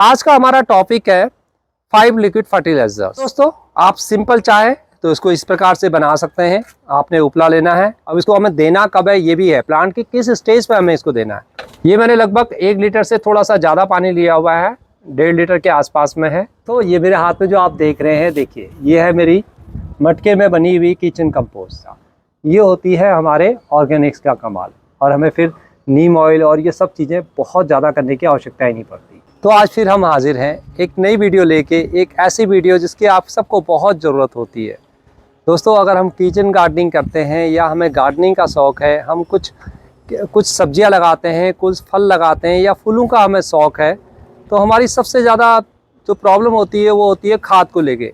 आज का हमारा टॉपिक है 5 लिक्विड फर्टिलाइजर्स। दोस्तों आप सिंपल चाहे तो इसको इस प्रकार से बना सकते हैं। आपने उपला लेना है। अब इसको हमें देना कब है ये भी है, प्लांट की किस स्टेज पे हमें इसको देना है। ये मैंने लगभग 1 लीटर से थोड़ा सा ज़्यादा पानी लिया हुआ है, 1.5 लीटर के आसपास में है। तो ये मेरे हाथ में जो आप देख रहे हैं, देखिए ये है मेरी मटके में बनी हुई किचन कंपोस्ट। ये होती है हमारे ऑर्गेनिक्स का कमाल, और हमें फिर नीम ऑयल और ये सब चीज़ें बहुत ज़्यादा करने की आवश्यकता ही नहीं पड़ती। तो आज फिर हम हाजिर हैं एक नई वीडियो लेके, एक ऐसी वीडियो जिसकी आप सबको बहुत ज़रूरत होती है। दोस्तों अगर हम किचन गार्डनिंग करते हैं या हमें गार्डनिंग का शौक़ है, हम कुछ सब्जियां लगाते हैं, कुछ फल लगाते हैं या फूलों का हमें शौक़ है, तो हमारी सबसे ज़्यादा जो प्रॉब्लम होती है वो होती है खाद को लेके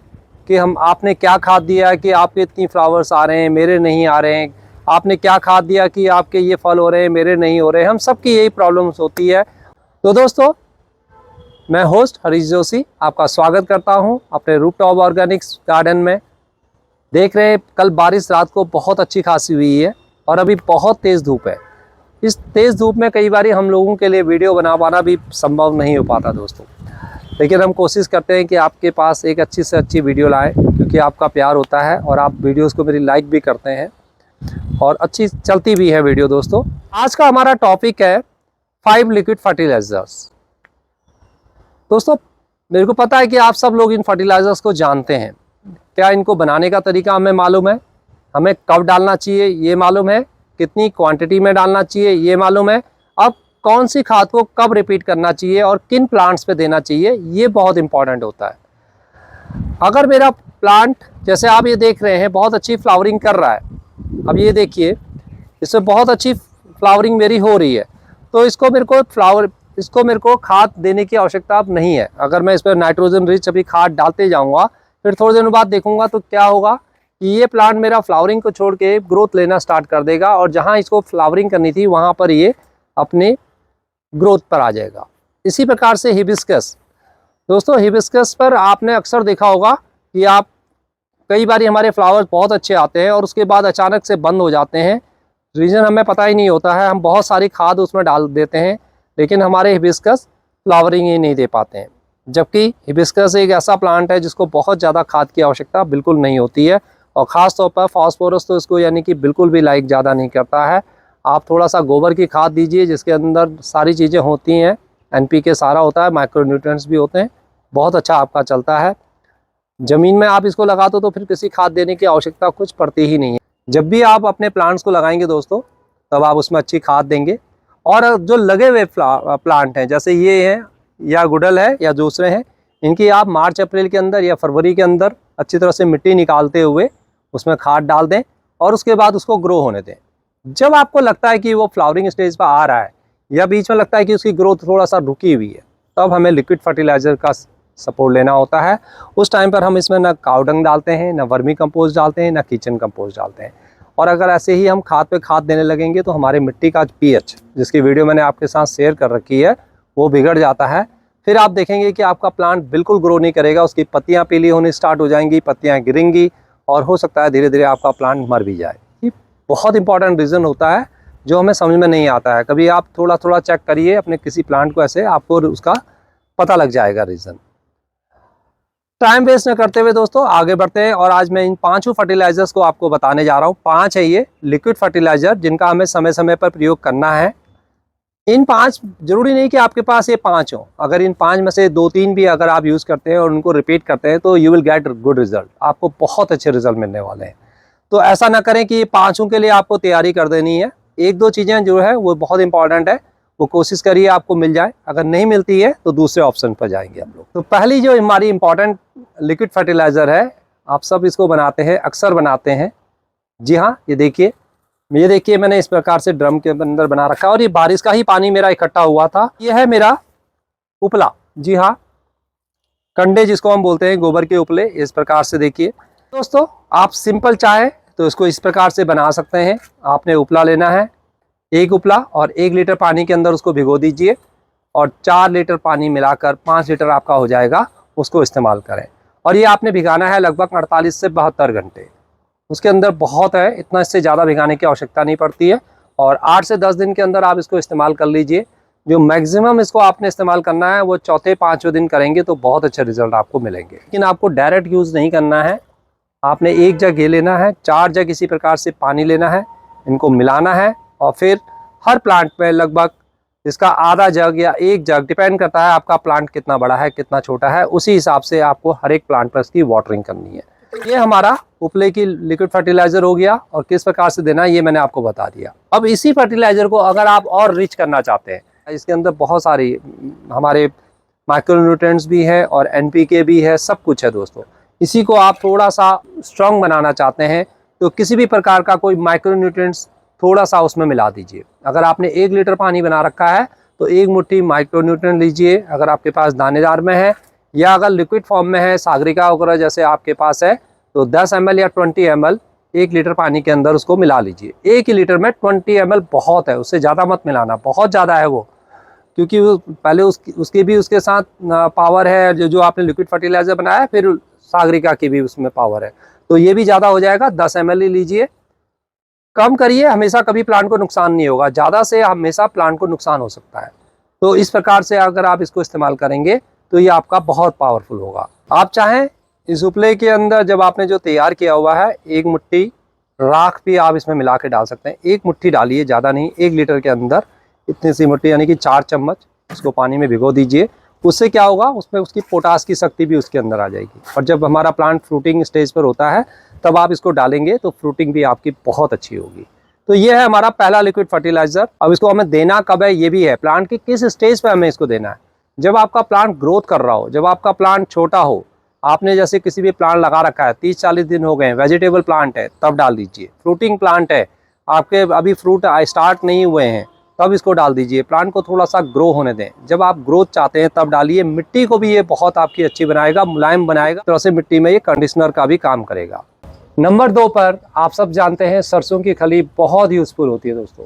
कि आपने क्या खाद दिया कि आपके इतनी फ्लावर्स आ रहे हैं, मेरे नहीं आ रहे हैं। आपने क्या खाद दिया कि आपके ये फल हो रहे हैं, मेरे नहीं हो रहे हैं। हम सबकी यही प्रॉब्लम्स होती है। तो दोस्तों मैं होस्ट हरीश जोशी आपका स्वागत करता हूं अपने रूफटॉप ऑर्गेनिक्स गार्डन में। देख रहे हैं कल बारिश रात को बहुत अच्छी खासी हुई है और अभी बहुत तेज़ धूप है। इस तेज़ धूप में कई बार हम लोगों के लिए वीडियो बना पाना भी संभव नहीं हो पाता दोस्तों, लेकिन हम कोशिश करते हैं कि आपके पास एक अच्छी से अच्छी वीडियो लाएँ, क्योंकि आपका प्यार होता है और आप वीडियोज़ को मेरी लाइक भी करते हैं और अच्छी चलती भी है वीडियो। दोस्तों आज का हमारा टॉपिक है 5 लिक्विड फर्टिलाइजर्स। दोस्तों मेरे को पता है कि आप सब लोग इन फर्टिलाइजर्स को जानते हैं। क्या इनको बनाने का तरीका हमें मालूम है, हमें कब डालना चाहिए ये मालूम है, कितनी क्वांटिटी में डालना चाहिए ये मालूम है, अब कौन सी खाद को कब रिपीट करना चाहिए और किन प्लांट्स पे देना चाहिए, ये बहुत इंपॉर्टेंट होता है। अगर मेरा प्लांट जैसे आप ये देख रहे हैं बहुत अच्छी फ्लावरिंग कर रहा है, अब ये देखिए इसमें बहुत अच्छी फ्लावरिंग मेरी हो रही है, तो इसको मेरे को खाद देने की आवश्यकता अब नहीं है। अगर मैं इस पर नाइट्रोजन रिच अभी खाद डालते जाऊंगा, फिर थोड़े दिनों बाद देखूंगा तो क्या होगा कि ये प्लांट मेरा फ्लावरिंग को छोड़ के ग्रोथ लेना स्टार्ट कर देगा, और जहां इसको फ्लावरिंग करनी थी वहां पर ये अपने ग्रोथ पर आ जाएगा। इसी प्रकार से हिबिस्कस, दोस्तों हिबिस्कस पर आपने अक्सर देखा होगा कि आप कई बार हमारे फ्लावर्स बहुत अच्छे आते हैं और उसके बाद अचानक से बंद हो जाते हैं। रीज़न हमें पता ही नहीं होता है, हम बहुत सारी खाद उसमें डाल देते हैं लेकिन हमारे हिबिस्कस फ्लावरिंग ही नहीं दे पाते हैं। जबकि हिबिस्कस एक ऐसा प्लांट है जिसको बहुत ज़्यादा खाद की आवश्यकता बिल्कुल नहीं होती है, और ख़ास तौर पर फास्फोरस तो इसको यानी कि बिल्कुल भी लाइक ज़्यादा नहीं करता है। आप थोड़ा सा गोबर की खाद दीजिए जिसके अंदर सारी चीज़ें होती हैं, NPK सारा होता है, माइक्रोन्यूट्रिएंट्स भी होते हैं, बहुत अच्छा आपका चलता है। ज़मीन में आप इसको लगा दो तो फिर किसी खाद देने की आवश्यकता कुछ पड़ती ही नहीं है। जब भी आप अपने प्लांट्स को लगाएंगे दोस्तों, तब आप उसमें अच्छी खाद देंगे। और जो लगे हुए प्लांट हैं जैसे ये हैं या गुड़हल है या दूसरे हैं, इनकी आप मार्च अप्रैल के अंदर या फरवरी के अंदर अच्छी तरह से मिट्टी निकालते हुए उसमें खाद डाल दें और उसके बाद उसको ग्रो होने दें। जब आपको लगता है कि वो फ्लावरिंग स्टेज पर आ रहा है या बीच में लगता है कि उसकी ग्रोथ थोड़ा सा रुकी हुई है, तब हमें लिक्विड फर्टिलाइज़र का सपोर्ट लेना होता है। उस टाइम पर हम इसमें ना काऊ डंग डालते हैं, ना वर्मी कंपोस्ट डालते हैं, ना किचन कंपोस्ट डालते हैं। और अगर ऐसे ही हम खाद पे खाद देने लगेंगे तो हमारे मिट्टी का pH, जिसकी वीडियो मैंने आपके साथ शेयर कर रखी है, वो बिगड़ जाता है। फिर आप देखेंगे कि आपका प्लांट बिल्कुल ग्रो नहीं करेगा, उसकी पत्तियां पीली होनी स्टार्ट हो जाएंगी, पत्तियां गिरेंगी और हो सकता है धीरे धीरे आपका प्लांट मर भी जाए। ये बहुत इंपॉर्टेंट रीज़न होता है जो हमें समझ में नहीं आता है। कभी आप थोड़ा थोड़ा चेक करिए अपने किसी प्लांट को, ऐसे आपको उसका पता लग जाएगा रीज़न। टाइम वेस्ट न करते हुए दोस्तों आगे बढ़ते हैं, और आज मैं इन 5 फर्टिलाइजर्स को आपको बताने जा रहा हूँ। 5 है ये लिक्विड फर्टिलाइजर जिनका हमें समय समय पर प्रयोग करना है। इन 5 जरूरी नहीं कि आपके पास ये 5 हो, अगर इन 5 में से 2-3 भी अगर आप यूज़ करते हैं और उनको रिपीट करते हैं तो you will get good result, आपको बहुत अच्छे रिजल्ट मिलने वाले हैं। तो ऐसा ना करें कि 5 के लिए आपको तैयारी कर देनी है। 1-2 चीज़ें जो है वो बहुत इंपॉर्टेंट है, वो कोशिश करिए आपको मिल जाए। अगर नहीं मिलती है तो दूसरे ऑप्शन पर जाएंगे हम लोग। तो पहली जो हमारी इंपॉर्टेंट लिक्विड फर्टिलाइज़र है, आप सब इसको बनाते हैं, अक्सर बनाते हैं। जी हाँ, ये देखिए मैंने इस प्रकार से ड्रम के अंदर बना रखा है और ये बारिश का ही पानी मेरा इकट्ठा हुआ था। ये है मेरा उपला, जी हाँ, कंडे जिसको हम बोलते हैं, गोबर के उपले। इस प्रकार से देखिए दोस्तों, आप सिंपल चाहे तो इसको इस प्रकार से बना सकते हैं। आपने उपला लेना है, 1 उपला, और 1 लीटर पानी के अंदर उसको भिगो दीजिए और 4 लीटर पानी मिलाकर 5 लीटर आपका हो जाएगा, उसको इस्तेमाल करें। और ये आपने भिगाना है लगभग 48 से 72 घंटे। उसके अंदर बहुत है, इतना इससे ज़्यादा भिगाने की आवश्यकता नहीं पड़ती है, और 8 से 10 दिन के अंदर आप इसको इस्तेमाल कर लीजिए। जो मैक्सिमम इसको आपने इस्तेमाल करना है वो चौथे पाँचवें दिन करेंगे तो बहुत अच्छे रिजल्ट आपको मिलेंगे। लेकिन आपको डायरेक्ट यूज़ नहीं करना है, आपने एक जग ये लेना है, 4 जग इसी प्रकार से पानी लेना है, इनको मिलाना है और फिर हर प्लांट में लगभग इसका आधा जग या 1 जग, डिपेंड करता है आपका प्लांट कितना बड़ा है कितना छोटा है, उसी हिसाब से आपको हर एक प्लांट पर इसकी वाटरिंग करनी है। ये हमारा उपले की लिक्विड फर्टिलाइजर हो गया और किस प्रकार से देना है ये मैंने आपको बता दिया। अब इसी फर्टिलाइजर को अगर आप और रिच करना चाहते हैं, इसके अंदर बहुत सारी हमारे माइक्रोन्यूट्रिएंट्स भी है और NPK भी है, सब कुछ है दोस्तों। इसी को आप थोड़ा सा स्ट्रॉन्ग बनाना चाहते हैं तो किसी भी प्रकार का कोई माइक्रोन्यूट्रिएंट्स थोड़ा सा उसमें मिला दीजिए। अगर आपने 1 लीटर पानी बना रखा है तो 1 मुट्ठी माइक्रोन्यूट्रिएंट लीजिए, अगर आपके पास दानेदार में है, या अगर लिक्विड फॉर्म में है सागरिका वगैरह जैसे आपके पास है तो 10 ml या 20 ml 1 लीटर पानी के अंदर उसको मिला लीजिए। 1 लीटर में 20 ml बहुत है, उससे ज़्यादा मत मिलाना, बहुत ज़्यादा है वो, क्योंकि वो पहले उसकी भी उसके साथ पावर है, जो आपने लिक्विड फर्टिलाइजर बनाया है, फिर सागरिका की भी उसमें पावर है, तो ये भी ज़्यादा हो जाएगा। 10 ml ही लीजिए, कम करिए, हमेशा कभी प्लांट को नुकसान नहीं होगा, ज़्यादा से हमेशा प्लांट को नुकसान हो सकता है। तो इस प्रकार से अगर आप इसको इस्तेमाल करेंगे तो ये आपका बहुत पावरफुल होगा। आप चाहें इस उपले के अंदर जब आपने जो तैयार किया हुआ है 1 मुट्ठी राख भी आप इसमें मिला के डाल सकते हैं। 1 मुट्ठी डालिए, ज़्यादा नहीं, 1 लीटर के अंदर इतनी सी मुट्ठी यानी कि 4 चम्मच इसको पानी में भिगो दीजिए। उससे क्या होगा, उसमें उसकी पोटास की शक्ति भी उसके अंदर आ जाएगी और जब हमारा प्लांट फ्रूटिंग स्टेज पर होता है तब आप इसको डालेंगे तो फ्रूटिंग भी आपकी बहुत अच्छी होगी। तो ये है हमारा पहला लिक्विड फर्टिलाइजर। अब इसको हमें देना कब है ये भी है, प्लांट की किस स्टेज पे हमें इसको देना है। जब आपका प्लांट ग्रोथ कर रहा हो, जब आपका प्लांट छोटा हो, आपने जैसे किसी भी प्लांट लगा रखा है 30-40 दिन हो गए, वेजिटेबल प्लांट है तब डाल दीजिए। फ्रूटिंग प्लांट है, आपके अभी फ्रूट स्टार्ट नहीं हुए हैं तब इसको डाल दीजिए। प्लांट को थोड़ा सा ग्रो होने दें, जब आप ग्रोथ चाहते हैं तब डालिए। मिट्टी को भी ये बहुत आपकी अच्छी बनाएगा, मुलायम बनाएगा, तो ऐसे मिट्टी में ये कंडीशनर का भी काम करेगा। नंबर 2 पर आप सब जानते हैं सरसों की खली बहुत यूज़फुल होती है दोस्तों।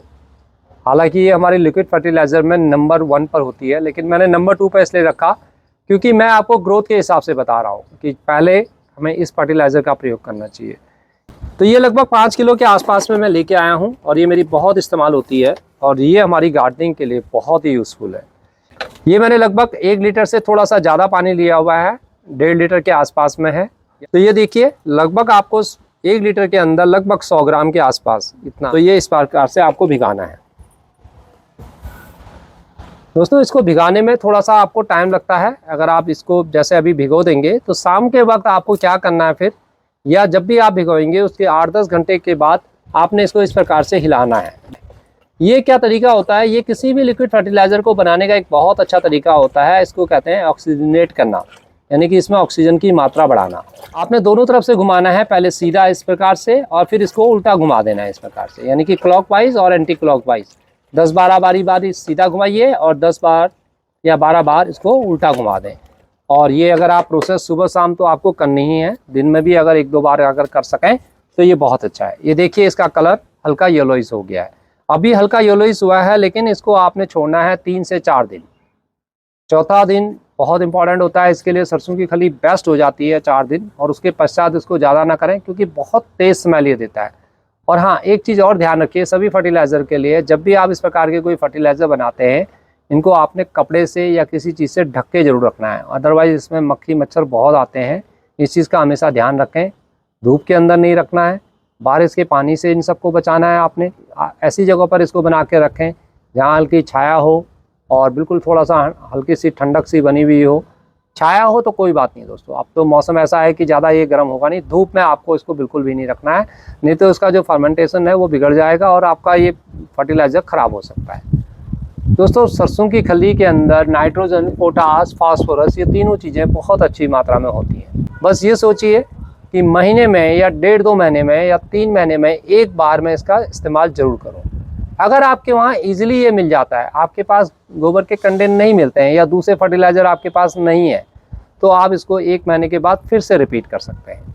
हालांकि ये हमारे लिक्विड फर्टिलाइज़र में नंबर 1 पर होती है, लेकिन मैंने नंबर 2 पर इसलिए रखा क्योंकि मैं आपको ग्रोथ के हिसाब से बता रहा हूँ कि पहले हमें इस फर्टिलाइज़र का प्रयोग करना चाहिए। तो ये लगभग 5 किलो के आसपास में मैं लेके आया हूँ और ये मेरी बहुत इस्तेमाल होती है और ये हमारी गार्डनिंग के लिए बहुत ही यूज़फुल है। ये मैंने लगभग 1 लीटर से थोड़ा सा ज़्यादा पानी लिया हुआ है, 1.5 लीटर के आसपास में है। तो ये देखिए लगभग आपको 1 लीटर के अंदर लगभग 100 ग्राम के आसपास इतना, तो ये इस प्रकार से आपको भिगाना है दोस्तों। इसको भिगाने में थोड़ा सा आपको टाइम लगता है। अगर आप इसको जैसे अभी भिगो देंगे तो शाम के वक्त आपको क्या करना है फिर, या जब भी आप भिगोएंगे उसके 8-10 घंटे के बाद आपने इसको इस प्रकार से हिलाना है। ये क्या तरीका होता है, ये किसी भी लिक्विड फर्टिलाइज़र को बनाने का एक बहुत अच्छा तरीका होता है। इसको कहते हैं ऑक्सीजनेट करना, यानी कि इसमें ऑक्सीजन की मात्रा बढ़ाना। आपने दोनों तरफ से घुमाना है, पहले सीधा इस प्रकार से और फिर इसको उल्टा घुमा देना है इस प्रकार से, यानी कि क्लॉकवाइज और एंटी क्लॉकवाइज। 10-12 बारी सीधा घुमाइए और 10 बार या 12 बार इसको उल्टा घुमा दें। और ये अगर आप प्रोसेस सुबह शाम तो आपको करनी ही है, दिन में भी अगर 1-2 बार अगर कर सकें तो ये बहुत अच्छा है। ये देखिए इसका कलर हल्का येलोइश हो गया है, अभी हल्का येलोइश हुआ है, लेकिन इसको आपने छोड़ना है 3 से 4 दिन। चौथा दिन बहुत इंपॉर्टेंट होता है इसके लिए, सरसों की खली बेस्ट हो जाती है 4 दिन, और उसके पश्चात इसको ज़्यादा ना करें क्योंकि बहुत तेज़ स्मेल ये देता है। और हाँ, एक चीज़ और ध्यान रखिए सभी फर्टिलाइज़र के लिए, जब भी आप इस प्रकार के कोई फर्टिलाइज़र बनाते हैं इनको आपने कपड़े से या किसी चीज़ से ढक के ज़रूर रखना है, अदरवाइज़ इसमें मक्खी मच्छर बहुत आते हैं। इस चीज़ का हमेशा ध्यान रखें। धूप के अंदर नहीं रखना है, बारिश के पानी से इन सबको बचाना है। आपने ऐसी जगह पर इसको बना के रखें जहाँ हल्की छाया हो और बिल्कुल थोड़ा सा हल्की सी ठंडक सी बनी हुई हो। छाया हो तो कोई बात नहीं दोस्तों, अब तो मौसम ऐसा है कि ज़्यादा ये गर्म होगा नहीं। धूप में आपको इसको बिल्कुल भी नहीं रखना है, नहीं तो इसका जो फर्मेंटेशन है वो बिगड़ जाएगा और आपका ये फर्टिलाइज़र ख़राब हो सकता है। दोस्तों सरसों की खली के अंदर नाइट्रोजन, पोटास, फास्फोरस, ये तीनों चीज़ें बहुत अच्छी मात्रा में होती हैं। बस ये सोचिए कि महीने में या 1.5-2 महीने में या 3 महीने में एक बार में इसका इस्तेमाल ज़रूर करो। अगर आपके वहाँ ईजिली ये मिल जाता है, आपके पास गोबर के कंटेंट नहीं मिलते हैं या दूसरे फर्टिलाइज़र आपके पास नहीं है, तो आप इसको 1 महीने के बाद फिर से रिपीट कर सकते हैं।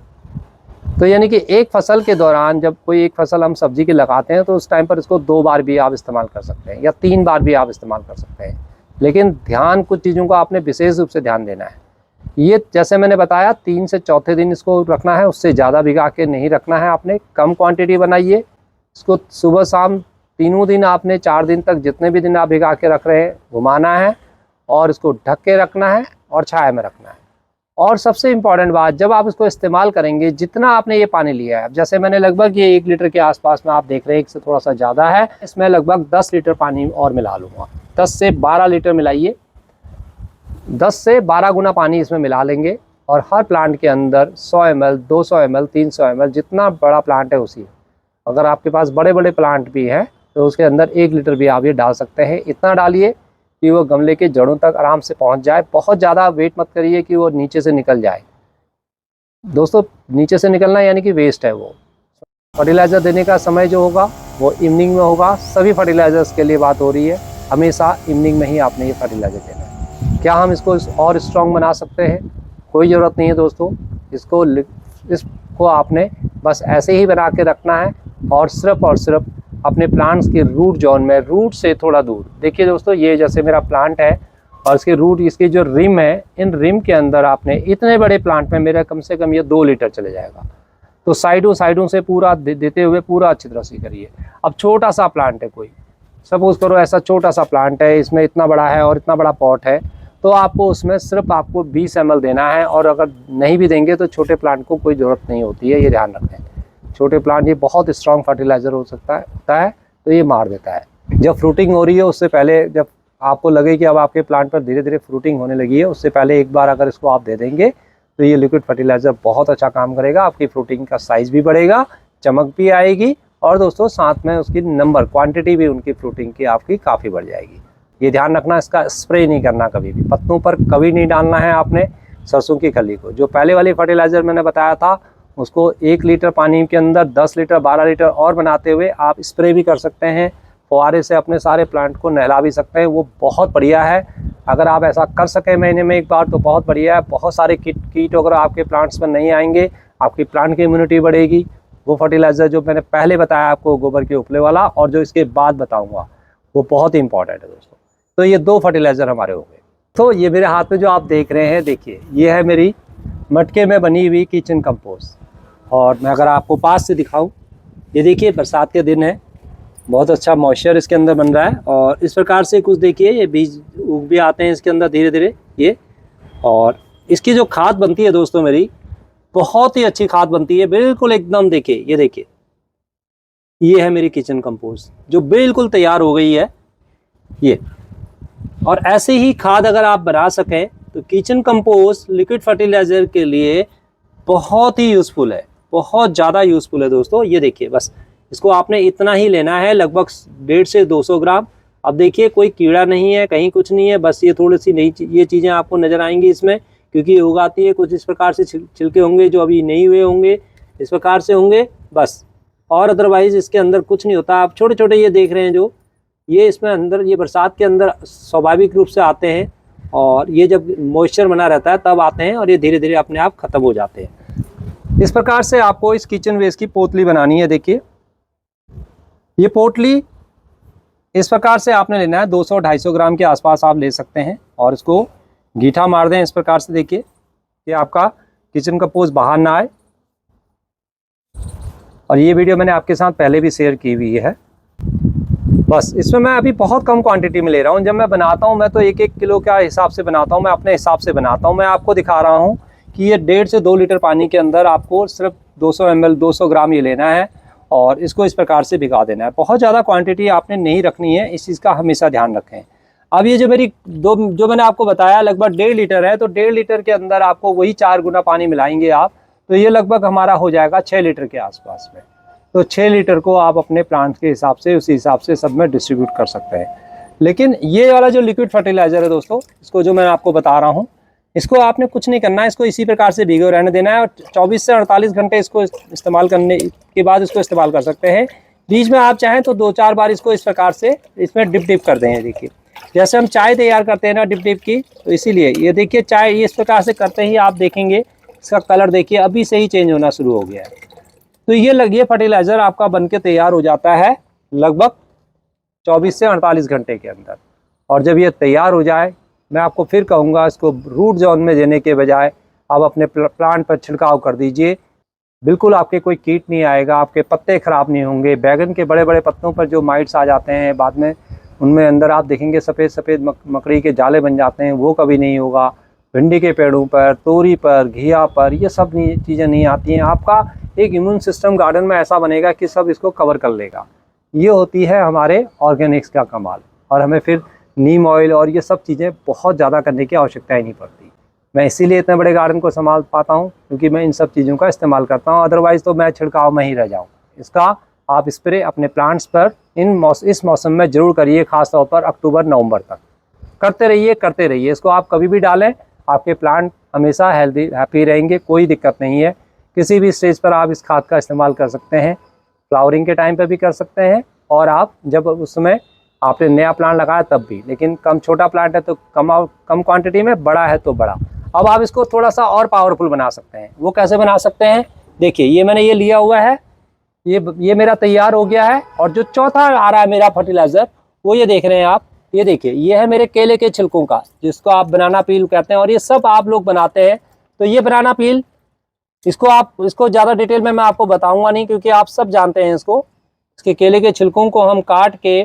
तो यानी कि एक फसल के दौरान जब कोई एक फसल हम सब्जी की लगाते हैं तो उस टाइम पर इसको 2 बार भी आप इस्तेमाल कर सकते हैं या 3 बार भी आप इस्तेमाल कर सकते हैं। लेकिन ध्यान, कुछ चीज़ों का आपने विशेष रूप से ध्यान देना है। ये जैसे मैंने बताया 3 से चौथे दिन इसको रखना है, उससे ज़्यादा भिगा के नहीं रखना है। आपने कम क्वांटिटी बनाइए, इसको सुबह शाम तीनों दिन आपने 4 दिन तक जितने भी दिन आप भिगा के रख रहे हैं घुमाना है और इसको ढक के रखना है और छाया में रखना है। और सबसे इम्पॉर्टेंट बात, जब आप इसको इस्तेमाल करेंगे, जितना आपने ये पानी लिया है, अब जैसे मैंने लगभग ये 1 लीटर के आसपास में आप देख रहे हैं, एक से थोड़ा सा ज़्यादा है, इसमें लगभग 10 लीटर पानी और मिला लूँगा। 10 से 12 लीटर मिलाइए, 10 से 12 गुना पानी इसमें मिला लेंगे और हर प्लांट के अंदर 100 ml, 200 ml, 300 ml, जितना बड़ा प्लांट है उसी। अगर आपके पास बड़े बड़े प्लांट भी हैं तो उसके अंदर 1 लीटर भी आप ये डाल सकते हैं। इतना डालिए कि वो गमले के जड़ों तक आराम से पहुंच जाए। बहुत ज़्यादा वेट मत करिए कि वो नीचे से निकल जाए। दोस्तों, नीचे से निकलना यानी कि वेस्ट है। वो फर्टिलाइज़र देने का समय जो होगा वो इवनिंग में होगा। सभी फर्टिलाइज़र्स के लिए बात हो रही है, हमेशा इवनिंग में ही आपने ये फर्टिलाइज़र देना है। क्या हम इसको और स्ट्रॉन्ग बना सकते हैं? कोई ज़रूरत नहीं है दोस्तों। इसको आपने बस ऐसे ही बना के रखना है और सिर्फ अपने प्लांट्स के रूट जोन में, रूट से थोड़ा दूर। देखिए दोस्तों, ये जैसे मेरा प्लांट है और इसके रूट, इसकी जो रिम है, इन रिम के अंदर आपने इतने बड़े प्लांट में मेरा कम से कम ये 2 लीटर चले जाएगा। तो साइडों से पूरा देते हुए पूरा अच्छी तरह से करिए। अब छोटा सा प्लांट है, कोई सपोज करो ऐसा छोटा सा प्लांट है, इसमें इतना बड़ा है और इतना बड़ा पॉट है, तो आपको उसमें सिर्फ आपको 20 ml देना है। और अगर नहीं भी देंगे तो छोटे प्लांट को कोई ज़रूरत नहीं होती है, ये ध्यान रखें। छोटे प्लांट ये बहुत स्ट्रॉन्ग फर्टिलाइज़र होता है तो ये मार देता है। जब फ्रूटिंग हो रही है उससे पहले, जब आपको लगे कि अब आपके प्लांट पर धीरे धीरे फ्रूटिंग होने लगी है, उससे पहले एक बार अगर इसको आप दे देंगे तो ये लिक्विड फर्टिलाइज़र बहुत अच्छा काम करेगा। आपकी फ्रूटिंग का साइज़ भी बढ़ेगा, चमक भी आएगी और दोस्तों साथ में उसकी क्वांटिटी भी उनकी फ्रूटिंग की आपकी काफ़ी बढ़ जाएगी। ये ध्यान रखना, इसका स्प्रे नहीं करना कभी भी, पत्तों पर कभी नहीं डालना है आपने सरसों की खली को। जो पहले वाली फर्टिलाइज़र मैंने बताया था उसको 1 लीटर पानी के अंदर 10 लीटर 12 लीटर और बनाते हुए आप स्प्रे भी कर सकते हैं। फुहारे से अपने सारे प्लांट को नहला भी सकते हैं, वो बहुत बढ़िया है। अगर आप ऐसा कर सकें महीने में एक बार तो बहुत बढ़िया है। बहुत सारे कीट अगर आपके प्लांट्स में नहीं आएंगे, आपकी प्लांट की इम्यूनिटी बढ़ेगी। वो फर्टिलाइज़र जो मैंने पहले बताया आपको गोबर के उपले वाला, और जो इसके बाद बताऊँगा, वो बहुत ही इंपॉर्टेंट है दोस्तों। तो ये 2 फर्टिलाइज़र हमारे हो गए। तो ये मेरे हाथ में जो आप देख रहे हैं, देखिए ये है मेरी मटके में बनी हुई किचन कंपोस्ट। और मैं अगर आपको पास से दिखाऊं, ये देखिए बरसात के दिन है, बहुत अच्छा मॉइस्चर इसके अंदर बन रहा है। और इस प्रकार से कुछ देखिए ये बीज उग भी आते हैं इसके अंदर धीरे धीरे ये। और इसकी जो खाद बनती है दोस्तों मेरी, बहुत ही अच्छी खाद बनती है, बिल्कुल एकदम। देखिए ये देखिए, ये है मेरी किचन कंपोस्ट जो बिल्कुल तैयार हो गई है ये। और ऐसे ही खाद अगर आप बना सकें तो किचन कंपोस्ट लिक्विड फर्टिलाइज़र के लिए बहुत ही यूज़फुल है, बहुत ज़्यादा यूज़फुल है दोस्तों। ये देखिए, बस इसको आपने इतना ही लेना है, लगभग 150 से 200 ग्राम। अब देखिए कोई कीड़ा नहीं है, कहीं कुछ नहीं है, बस ये थोड़ी सी नई ये चीज़ें आपको नज़र आएंगी इसमें, क्योंकि उगाती है कुछ इस प्रकार से छिलके होंगे जो अभी नहीं हुए होंगे, इस प्रकार से होंगे बस। और अदरवाइज़ इसके अंदर कुछ नहीं होता। आप छोटे छोटे ये देख रहे हैं जो ये इसमें अंदर, ये बरसात के अंदर स्वाभाविक रूप से आते हैं और ये जब मॉइस्चर बना रहता है तब आते हैं और ये धीरे धीरे अपने आप ख़त्म हो जाते हैं। इस प्रकार से आपको इस किचन वेस्ट की पोतली बनानी है। देखिए ये पोटली इस प्रकार से आपने लेना है, 200-250 ग्राम के आसपास आप ले सकते हैं। और इसको गीठा मार दें इस प्रकार से। देखिए कि आपका किचन कंपोस्ट बाहर ना आए। और ये वीडियो मैंने आपके साथ पहले भी शेयर की हुई है। बस इसमें मैं अभी बहुत कम क्वांटिटी में ले रहा हूँ। जब मैं बनाता हूँ मैं तो 1-1 किलो का हिसाब से बनाता हूँ, मैं अपने हिसाब से बनाता हूँ। मैं आपको दिखा रहा हूँ कि ये 1.5 से 2 लीटर पानी के अंदर आपको सिर्फ 200 ml 200 ग्राम ये लेना है और इसको इस प्रकार से भिगा देना है। बहुत ज़्यादा क्वांटिटी आपने नहीं रखनी है, इस चीज़ का हमेशा ध्यान रखें। अब ये जो मेरी जो मैंने आपको बताया लगभग 1.5 लीटर है, तो 1.5 लीटर के अंदर आपको वही 4 गुना पानी मिलाएंगे आप, तो ये लगभग हमारा हो जाएगा 6 लीटर के आसपास में। तो 6 लीटर को आप अपने प्लांट के हिसाब से उसी हिसाब से सब में डिस्ट्रीब्यूट कर सकते हैं। लेकिन ये वाला जो लिक्विड फर्टिलाइज़र है दोस्तों, इसको जो मैं आपको बता रहा हूँ, इसको आपने कुछ नहीं करना है, इसको इसी प्रकार से भीगे रहने देना है और 24 से 48 घंटे इसको इस्तेमाल करने के बाद इसको इस्तेमाल कर सकते हैं। बीच में आप चाहें तो 2-4 बार इसको इस प्रकार से इसमें डिप कर दें। देखिए जैसे हम चाय तैयार करते हैं ना डिप की, तो इसीलिए ये देखिए चाय ये इस प्रकार से करते ही आप देखेंगे इसका कलर देखिए अभी से ही चेंज होना शुरू हो गया है। तो ये लगिए फर्टिलाइज़र आपका बनके तैयार हो जाता है लगभग 24 से 48 घंटे के अंदर। और जब ये तैयार हो जाए, मैं आपको फिर कहूँगा इसको रूट जोन में देने के बजाय आप अपने प्लांट पर छिड़काव कर दीजिए। बिल्कुल आपके कोई कीट नहीं आएगा, आपके पत्ते ख़राब नहीं होंगे। बैगन के बड़े बड़े पत्तों पर जो माइट्स आ जाते हैं बाद में, उनमें अंदर आप देखेंगे सफ़ेद सफ़ेद मकड़ी के जाले बन जाते हैं, वो कभी नहीं होगा। भिंडी के पेड़ों पर, तोरी पर, घिया पर, ये सब चीज़ें नहीं आती हैं। आपका एक इम्यून सिस्टम गार्डन में ऐसा बनेगा कि सब इसको कवर कर लेगा। ये होती है हमारे ऑर्गेनिक्स का कमाल। और हमें फिर नीम ऑयल और ये सब चीज़ें बहुत ज़्यादा करने की आवश्यकता ही नहीं पड़ती। मैं इसीलिए इतने बड़े गार्डन को संभाल पाता हूँ, क्योंकि मैं इन सब चीज़ों का इस्तेमाल करता हूँ। अदरवाइज़ तो मैं छिड़काव में ही रह जाऊँ। इसका आप स्प्रे अपने प्लांट्स पर इस मौसम में ज़रूर करिए, ख़ास तौर पर अक्टूबर नवंबर तक करते रहिए। इसको आप कभी भी डालें, आपके प्लांट हमेशा हेल्दी हैप्पी रहेंगे, कोई दिक्कत नहीं है। किसी भी स्टेज पर आप इस खाद का इस्तेमाल कर सकते हैं। फ्लावरिंग के टाइम पर भी कर सकते हैं, और आप जब उस समय आपने नया प्लांट लगाया तब भी। लेकिन छोटा प्लांट है तो कम क्वांटिटी में, बड़ा है तो बड़ा। अब आप इसको थोड़ा सा और पावरफुल बना सकते हैं। वो कैसे बना सकते हैं? देखिए, ये मैंने ये लिया हुआ है, ये मेरा तैयार हो गया है। और जो चौथा आ रहा है मेरा फर्टिलाइज़र, वो ये देख रहे हैं आप। ये देखिए, ये है मेरे केले के छिलकों का, जिसको आप बनाना पील कहते हैं। और ये सब आप लोग बनाते हैं। तो ये बनाना पील, इसको ज़्यादा डिटेल में मैं आपको बताऊंगा नहीं, क्योंकि आप सब जानते हैं इसको। इसके केले के छिलकों को हम काट के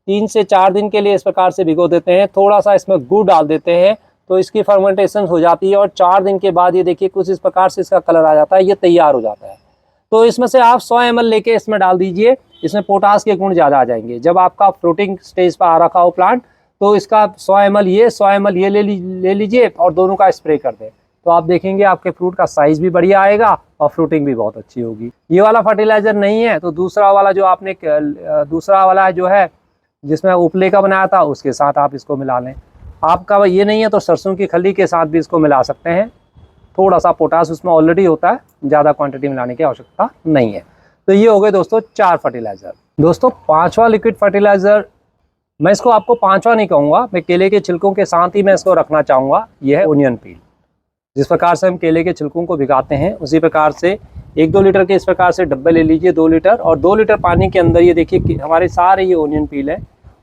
3 से 4 दिन के लिए इस प्रकार से भिगो देते हैं। थोड़ा सा इसमें गुड़ डाल देते हैं, तो इसकी फर्मेंटेशन हो जाती है। और 4 दिन के बाद ये देखिए कुछ इस प्रकार से इसका कलर आ जाता है, ये तैयार हो जाता है। तो इसमें से आप 100 ml लेके इसमें डाल दीजिए। इसमें पोटास के गुण ज़्यादा आ जाएंगे। जब आपका फ्रूटिंग स्टेज पर आ रखा हो प्लांट, तो इसका 100 ml ये ले लीजिए और दोनों का स्प्रे कर दें। तो आप देखेंगे आपके फ्रूट का साइज़ भी बढ़िया आएगा और फ्रूटिंग भी बहुत अच्छी होगी। ये वाला फर्टिलाइज़र नहीं है तो दूसरा वाला जो आपने दूसरा वाला जो है जिसमें उपले का बनाया था, उसके साथ आप इसको मिला लें। आपका ये नहीं है तो सरसों की खली के साथ भी इसको मिला सकते हैं। थोड़ा सा पोटास उसमें ऑलरेडी होता है, ज़्यादा क्वांटिटी मिलाने की आवश्यकता नहीं है। तो ये हो गए दोस्तों 4 फर्टिलाइज़र। दोस्तों 5वां लिक्विड फर्टिलाइज़र, मैं इसको आपको 5वां नहीं कहूँगा, मैं केले के छिलकों के साथ ही मैं इसको रखना चाहूँगा। ये है ओनियन पील। जिस प्रकार से हम केले के छिलकों को भिगाते हैं, उसी प्रकार से 1-2 लीटर के इस प्रकार से डब्बे ले लीजिए, 2 लीटर। और 2 लीटर पानी के अंदर ये देखिए कि हमारे सारे ये ओनियन पील है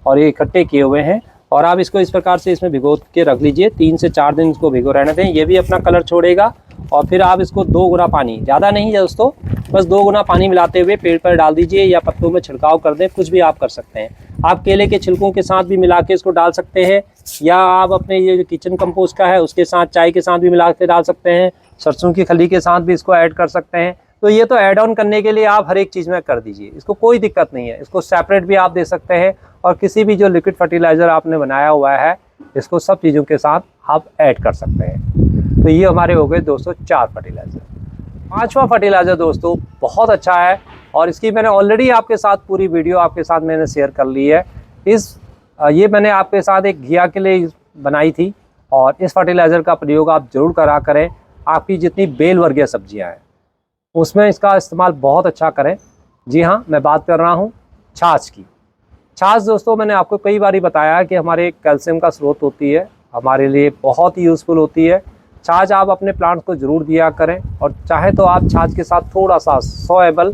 और ये इकट्ठे किए हुए हैं। और आप इसको इस प्रकार से इसमें भिगो के रख लीजिए। 3 से 4 दिन इसको भिगो रहने दें, ये भी अपना कलर छोड़ेगा। और फिर आप इसको 2 गुना पानी, ज़्यादा नहीं है दोस्तों, बस 2 गुना पानी मिलाते हुए पेड़ पर डाल दीजिए या पत्तों में छिड़काव कर दें। कुछ भी आप कर सकते हैं। आप केले के छिलकों के साथ भी मिला के इसको डाल सकते हैं, या आप अपने ये जो किचन कंपोस्ट का है उसके साथ, चाय के साथ भी मिला के डाल सकते हैं। सरसों की खली के साथ भी इसको ऐड कर सकते हैं। तो ये तो ऐड ऑन करने के लिए आप हर एक चीज़ में कर दीजिए, इसको कोई दिक्कत नहीं है। इसको सेपरेट भी आप दे सकते हैं, और किसी भी जो लिक्विड फर्टिलाइज़र आपने बनाया हुआ है, इसको सब चीज़ों के साथ आप ऐड कर सकते हैं। तो ये हमारे हो गए दोस्तों 4 फर्टिलाइज़र। 5वां फर्टिलाइज़र दोस्तों बहुत अच्छा है, और इसकी मैंने ऑलरेडी आपके साथ पूरी वीडियो आपके साथ मैंने शेयर कर ली है। ये मैंने आपके साथ एक घिया के लिए बनाई थी, और इस फर्टिलाइज़र का प्रयोग आप ज़रूर करा करें। आपकी जितनी बेल वर्गीय सब्जियां हैं उसमें इसका इस्तेमाल बहुत अच्छा करें। जी हाँ, मैं बात कर रहा हूँ छाछ की। छाछ दोस्तों मैंने आपको कई बार बताया कि हमारे कैल्शियम का स्रोत होती है, हमारे लिए बहुत ही यूज़फुल होती है। छाछ आप अपने प्लांट्स को ज़रूर दिया करें, और चाहे तो आप छाछ के साथ थोड़ा सा 100 ml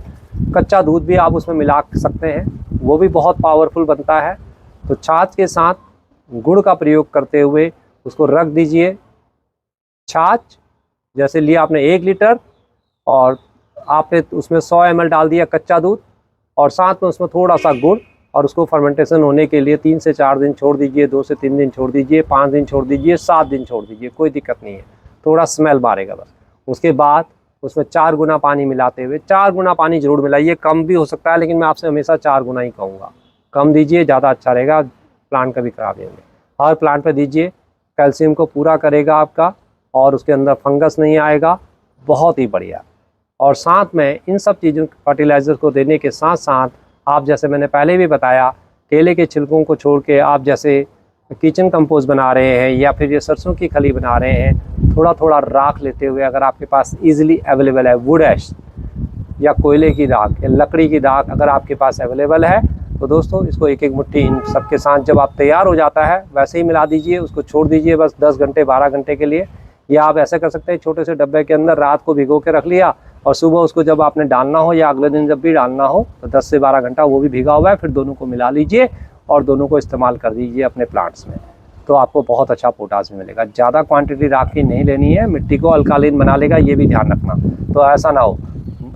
कच्चा दूध भी आप उसमें मिला सकते हैं, वो भी बहुत पावरफुल बनता है। तो छाछ के साथ गुड़ का प्रयोग करते हुए उसको रख दीजिए। छाछ जैसे लिया आपने 1 लीटर, और आपने उसमें 100 ml डाल दिया कच्चा दूध, और साथ में उसमें थोड़ा सा गुड़, और उसको फर्मेंटेशन होने के लिए 3 से 4 दिन छोड़ दीजिए, 2 से 3 दिन छोड़ दीजिए, 5 दिन छोड़ दीजिए, 7 दिन छोड़ दीजिए, कोई दिक्कत नहीं है। थोड़ा स्मेल मारेगा बस। उसके बाद उसमें 4 गुना पानी मिलाते हुए, 4 गुना पानी ज़रूर मिलाइए, कम भी हो सकता है लेकिन मैं आपसे हमेशा 4 गुना ही कहूँगा। कम दीजिए, ज़्यादा अच्छा रहेगा, प्लांट कभी खराब नहीं होंगे। हर प्लांट पर दीजिए, कैल्शियम को पूरा करेगा आपका, और उसके अंदर फंगस नहीं आएगा, बहुत ही बढ़िया। और साथ में इन सब चीज़ों फर्टिलाइज़र को देने के साथ साथ आप, जैसे मैंने पहले भी बताया, केले के छिलकों को छोड़ के आप जैसे किचन कंपोस्ट बना रहे हैं, या फिर ये सरसों की खली बना रहे हैं, थोड़ा थोड़ा राख लेते हुए, अगर आपके पास इजीली अवेलेबल है वुड ऐश या कोयले की राख या लकड़ी की राख अगर आपके पास अवेलेबल है, तो दोस्तों इसको एक एक मुट्ठी इन सबके साथ जब आप तैयार हो जाता है वैसे ही मिला दीजिए। उसको छोड़ दीजिए बस 10 घंटे 12 घंटे के लिए, या आप ऐसे कर सकते हैं छोटे से डब्बे के अंदर रात को भिगो के रख लिया, और सुबह उसको जब आपने डालना हो या अगले दिन जब भी डालना हो तो 10 से 12 घंटा वो भी भिगा हुआ है, फिर दोनों को मिला लीजिए और दोनों को इस्तेमाल कर दीजिए अपने प्लांट्स में। तो आपको बहुत अच्छा पोटास भी मिलेगा। ज़्यादा क्वांटिटी राख की नहीं लेनी है, मिट्टी को अल्कालीन बना लेगा, ये भी ध्यान रखना। तो ऐसा ना हो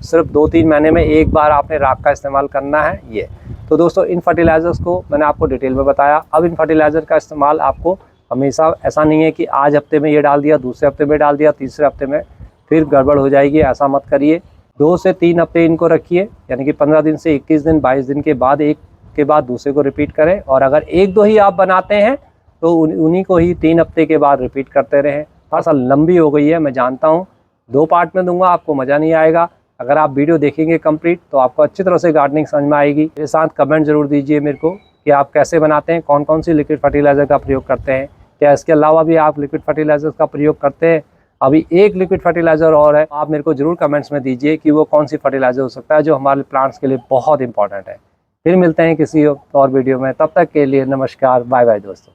सिर्फ 2-3 महीने में एक बार आपने राख का इस्तेमाल करना है ये। तो दोस्तों इन फर्टिलाइज़र्स को मैंने आपको डिटेल में बताया। अब इन फर्टिलाइज़र का इस्तेमाल आपको हमेशा, ऐसा नहीं है कि आज हफ्ते में ये डाल दिया, दूसरे हफ्ते में डाल दिया, तीसरे हफ्ते में फिर गड़बड़ हो जाएगी, ऐसा मत करिए। 2 से 3 हफ्ते इनको रखिए, यानी कि 15 दिन से 21 दिन 22 दिन के बाद एक के बाद दूसरे को रिपीट करें। और अगर 1-2 ही आप बनाते हैं तो उन्हीं को ही 3 हफ्ते के बाद रिपीट करते रहें। थोड़ा सा लंबी हो गई है मैं जानता हूँ, 2 पार्ट में दूंगा, आपको मज़ा नहीं आएगा। अगर आप वीडियो देखेंगे कंप्लीट तो आपको अच्छी तरह से गार्डनिंग समझ में आएगी। मेरे साथ कमेंट जरूर दीजिए मेरे को कि आप कैसे बनाते हैं, कौन कौन सी लिक्विड फर्टिलाइज़र का प्रयोग करते हैं, क्या इसके अलावा भी आप लिक्विड फर्टिलाइज़र का प्रयोग करते हैं। अभी एक लिक्विड फर्टिलाइज़र और है, आप मेरे को जरूर कमेंट्स में दीजिए कि वो कौन सी फर्टिलाइज़र हो सकता है जो हमारे प्लांट्स के लिए बहुत इंपॉर्टेंट है। फिर मिलते हैं किसी और वीडियो में, तब तक के लिए नमस्कार, बाय बाय दोस्तों।